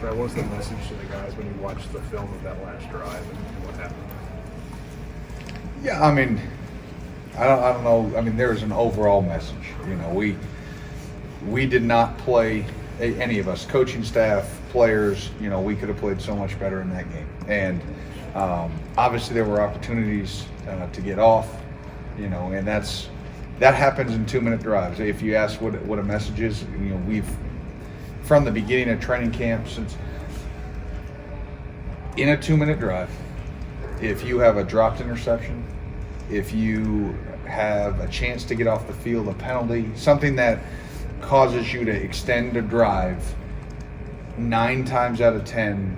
Brad, what was the message to the guys when you watched the film of that last drive and what happened? Yeah, I mean, I don't know. I mean, there's an overall message. You know, we did not play, any of us, coaching staff, players. You know, we could have played so much better in that game. And obviously, there were opportunities to get off. You know, and that happens in 2-minute drives. If you ask what a message is, you know, we've from the beginning of training camp, since in a 2-minute drive, if you have a dropped interception, if you have a chance to get off the field, a penalty, something that causes you to extend a drive, 9 times out of 10,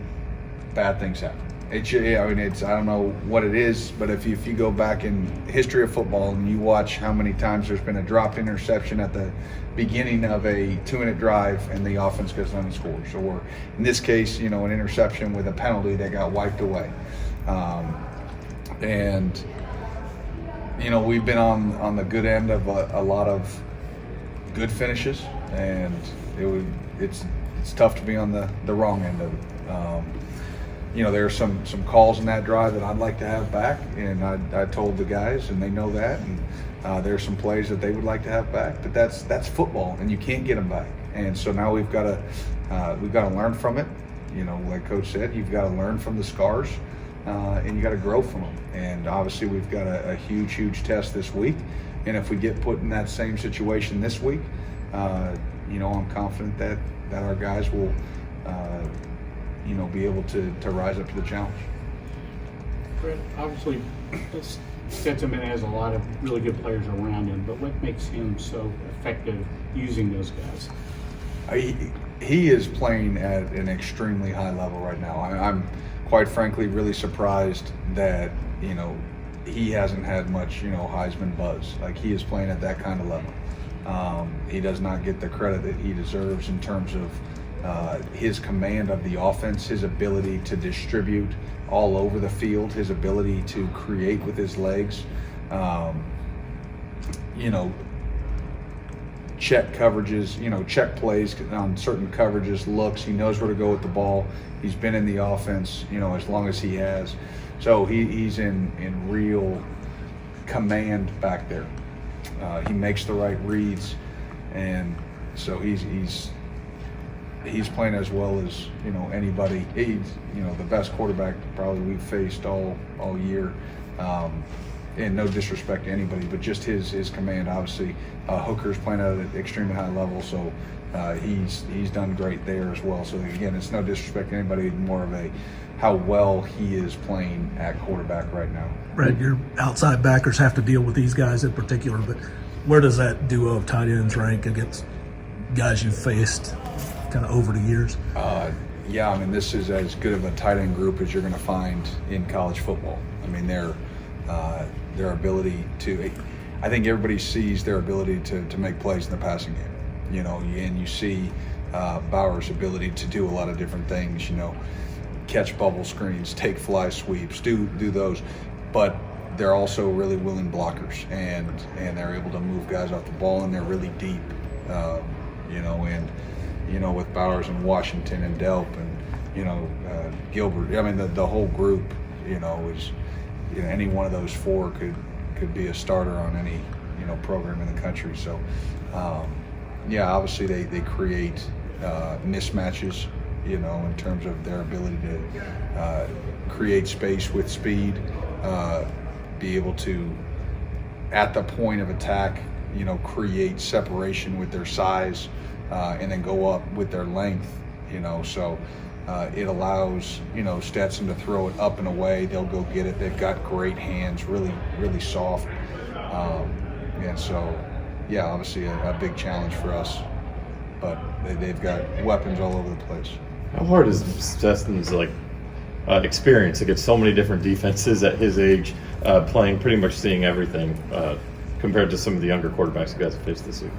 bad things happen. I don't know what it is, but if you go back in history of football and you watch how many times there's been a dropped interception at the beginning of a 2-minute drive and the offense goes down and scores, or in this case, you know, an interception with a penalty that got wiped away. And you know, we've been on the good end of a lot of good finishes, and it's tough to be on the wrong end of it. You know, there are some calls in that drive that I'd like to have back, and I told the guys, and they know that. And there are some plays that they would like to have back, but that's football, and you can't get them back. And so now we've got to learn from it. You know, like Coach said, you've got to learn from the scars, and you got to grow from them. And obviously, we've got a huge test this week. And if we get put in that same situation this week, you know, I'm confident that our guys will. You know, be able to rise up to the challenge. Brett, obviously, Stetson has a lot of really good players around him, but what makes him so effective using those guys? He is playing at an extremely high level right now. I'm quite frankly really surprised that, you know, he hasn't had much, you know, Heisman buzz. Like, he is playing at that kind of level. He does not get the credit that he deserves in terms of his command of the offense, his ability to distribute all over the field, his ability to create with his legs, you know, check coverages, you know, check plays on certain coverages, looks. He knows where to go with the ball. He's been in the offense, you know, as long as he has. So he's in real command back there. He makes the right reads, and so he's playing as well as, you know, anybody. He's, you know, the best quarterback probably we've faced all year. And no disrespect to anybody, but just his command. Obviously, Hooker's playing at an extremely high level, so he's done great there as well. So again, it's no disrespect to anybody, more of a how well he is playing at quarterback right now. Brad, your outside backers have to deal with these guys in particular, but where does that duo of tight ends rank against guys you've faced kind of over the years? Yeah, I mean, this is as good of a tight end group as you're going to find in college football. I mean, their ability to, I think everybody sees their ability to make plays in the passing game, you know, and you see Bauer's ability to do a lot of different things, you know, catch bubble screens, take fly sweeps, do those, but they're also really willing blockers, and they're able to move guys off the ball, and they're really deep, you know, and you know, with Bowers and Washington and Delp and, you know, Gilbert. I mean, the whole group, you know, is, you know, any one of those four could be a starter on any, you know, program in the country. So, yeah, obviously they create mismatches, you know, in terms of their ability to create space with speed, be able to, at the point of attack, you know, create separation with their size, and then go up with their length, you know. So it allows, you know, Stetson to throw it up and away. They'll go get it. They've got great hands, really soft. And so, yeah, obviously a big challenge for us. But they've got weapons all over the place. How hard is Stetson's experience against so many different defenses at his age, playing pretty much seeing everything compared to some of the younger quarterbacks you guys have faced this year?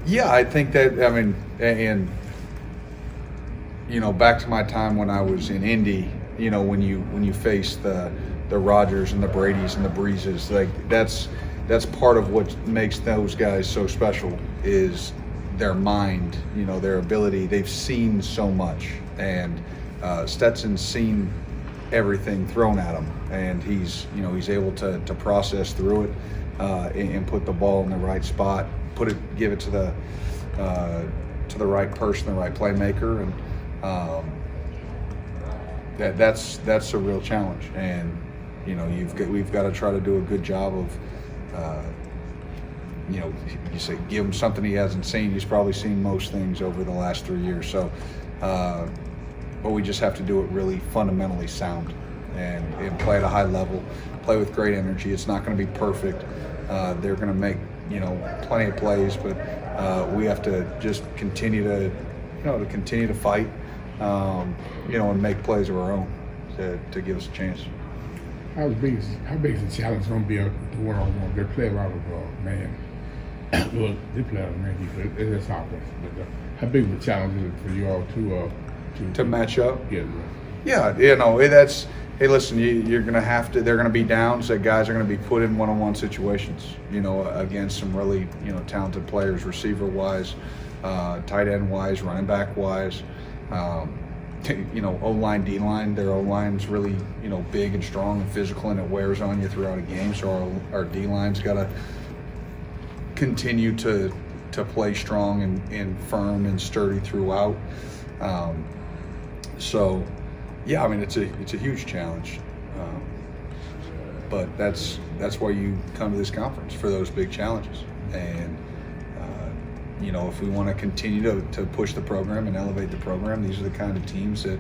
Yeah, I think that, I mean, and, you know, back to my time when I was in Indy, you know, when you face the Rodgers and the Bradys and the Breezes, like that's part of what makes those guys so special is their mind, you know, their ability. They've seen so much, And Stetson's seen everything thrown at him, and he's able to process through it and put the ball in the right spot, give it to the right person, the right playmaker, and that's a real challenge. And we've got to try to do a good job of you say give him something he hasn't seen. He's probably seen most things over the last 3 years. So, but we just have to do it really fundamentally sound and play at a high level, play with great energy. It's not going to be perfect. They're going to make plenty of plays, but we have to just continue to fight, and make plays of our own to give us a chance. How big is the challenge going to be a one-on-one? They play a lot of man. Well, they play a lot of man defense. It's offense. But how big of a challenge is it for you all To match up? Yeah. That's. Hey, listen, you're going to have to. They're going to be down, so guys are going to be put in one-on-one situations. Against some really talented players, receiver-wise, tight end-wise, running back-wise. O-line, D-line. Their O-line's really big and strong and physical, and it wears on you throughout a game. So our D-line's got to continue to play strong and firm and sturdy throughout. It's a huge challenge, but that's why you come to this conference, for those big challenges. And if we want to continue to push the program and elevate the program, these are the kind of teams that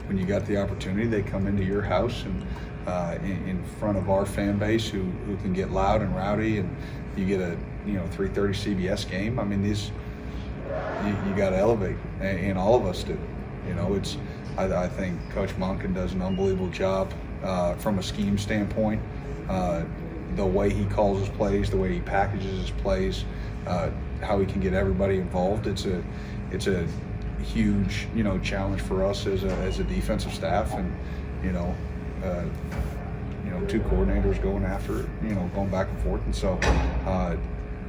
when you got the opportunity, they come into your house and in front of our fan base who can get loud and rowdy, and you get a 3:30 CBS game. I mean, these you got to elevate, and all of us do. I think Coach Monken does an unbelievable job from a scheme standpoint. The way he calls his plays, the way he packages his plays, how he can get everybody involved. It's a huge challenge for us as a defensive staff, and two coordinators going after it, going back and forth, and so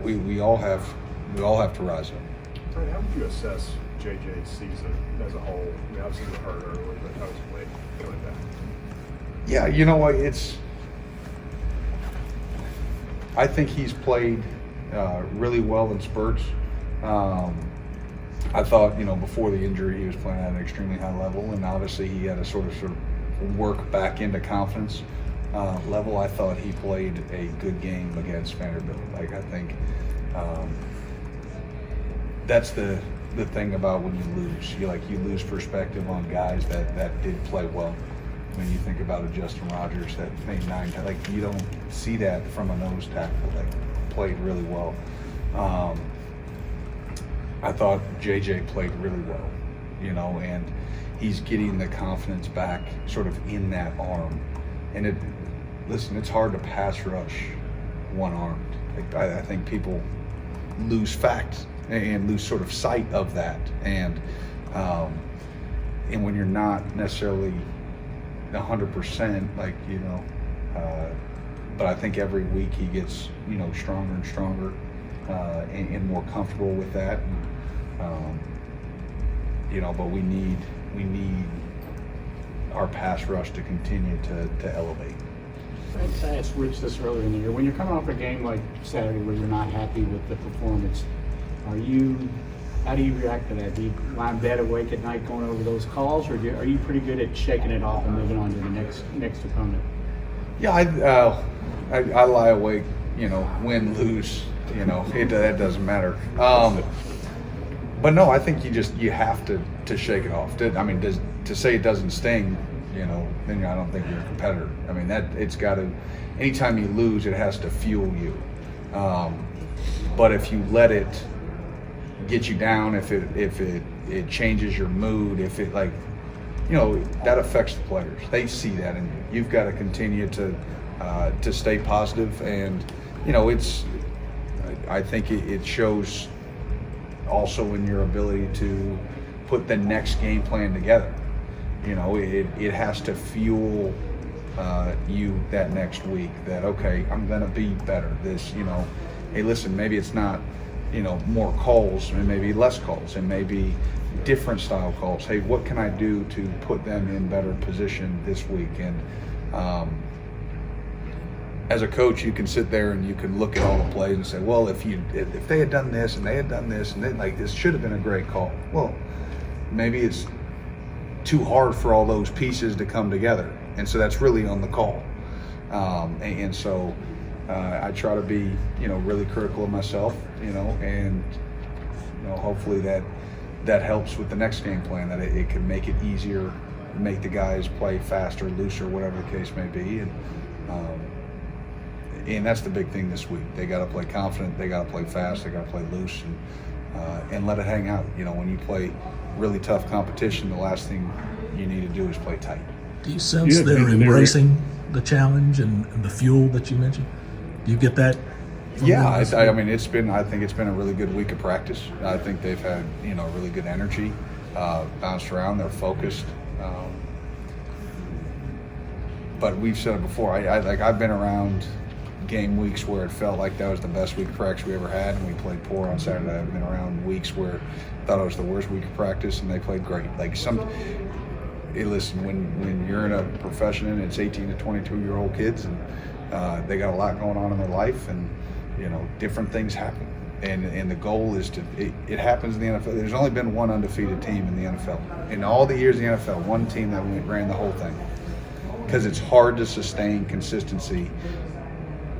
we all have to rise up. Fred, how would you assess JJ's season as a whole? I mean, obviously he was hurt early, but how was he late coming back? Yeah, I think he's played really well in spurts. I thought, before the injury, he was playing at an extremely high level, and obviously he had to sort of work back into confidence level. I thought he played a good game against Vanderbilt. I think that's the thing about when you lose. You lose perspective on guys that did play well. When you think about a Justin Rogers that made 9, you don't see that from a nose tackle that played really well. I thought JJ played really well, and he's getting the confidence back sort of in that arm. And it's hard to pass rush one-armed. I think people lose fact and lose sort of sight of that. And when you're not necessarily 100%, but I think every week he gets, stronger and stronger and more comfortable with that. But we need our pass rush to continue to elevate. I asked Rich this earlier in the year. When you're coming off a game like Saturday where you're not happy with the performance, how do you react to that? Do you lie in bed awake at night going over those calls, or are you pretty good at shaking it off and moving on to the next opponent? Yeah, I lie awake, win, lose, it doesn't matter. But no, I think you have to shake it off. To say it doesn't sting, then I don't think you're a competitor. I mean, it's got to. Anytime you lose, it has to fuel you. But if you let it get you down, if it changes your mood, if it that affects the players. They see that in you. You've got to continue to stay positive, and I think it shows also in your ability to put the next game plan together. It has to fuel you that next week that, okay, I'm going to be better. Hey, listen, maybe it's not more calls and maybe less calls and maybe different style calls. Hey, what can I do to put them in better position this week? And as a coach, you can sit there and you can look at all the plays and say, well, if they had done this and they had done this and then this should have been a great call. Well, maybe it's too hard for all those pieces to come together, and so that's really on the call. And so I try to be really critical of myself, and hopefully that helps with the next game plan, that it can make it easier, make the guys play faster, looser, whatever the case may be. And that's the big thing this week. They got to play confident, they got to play fast, they got to play loose, and let it hang out. When you play really tough competition, the last thing you need to do is play tight. Do you sense Yeah, they're they're- embracing the challenge and the fuel that you mentioned? Do you get that? from Yeah, them this I week? mean, I think it's been a really good week of practice. I think they've had really good energy, bounced around. They're focused. But we've said it before. I've been around game weeks where it felt like that was the best week of practice we ever had, and we played poor on Saturday. I've been around weeks where I thought it was the worst week of practice, and they played great. Hey, listen, when you're in a profession and it's 18 to 22-year-old kids, and they got a lot going on in their life, and different things happen. And the goal is it happens in the NFL. There's only been one undefeated team in the NFL. In all the years in the NFL, one team that ran the whole thing. Because it's hard to sustain consistency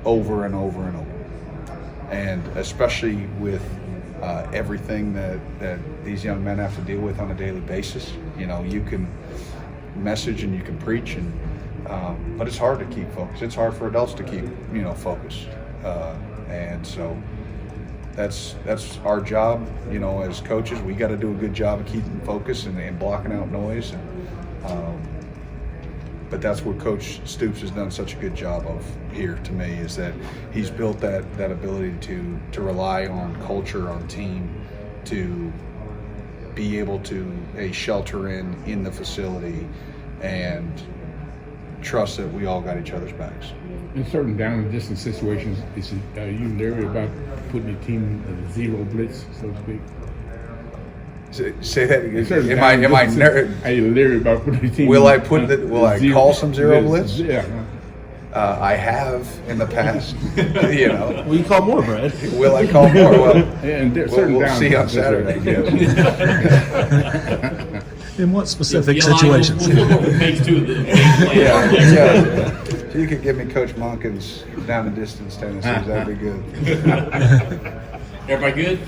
over and over and over. And especially with everything that these young men have to deal with on a daily basis. You can message and you can preach, but it's hard to keep focused. It's hard for adults to keep focused. And so that's our job, as coaches. We got to do a good job of keeping focus and blocking out noise. But that's what Coach Stoops has done such a good job of here, to me, is that he's built that ability to rely on culture, on team, to be able to shelter in the facility and trust that we all got each other's backs. In certain down and distance situations, are you leery about putting the team in a zero blitz, so to speak? Say that In again. certain Am I down and distance, ner- are you leery about putting the team? Will I call some zero blitz? Yeah. I have in the past. We call more, Brad. Will I call more? Well, And there are certain we'll down see on and distance Saturday. situations. In what specific Yeah, situations? We'll go over page 2 of the game plan. Yeah. If you could give me Coach Monken's down and distance Tennessee, that'd be good. Everybody good?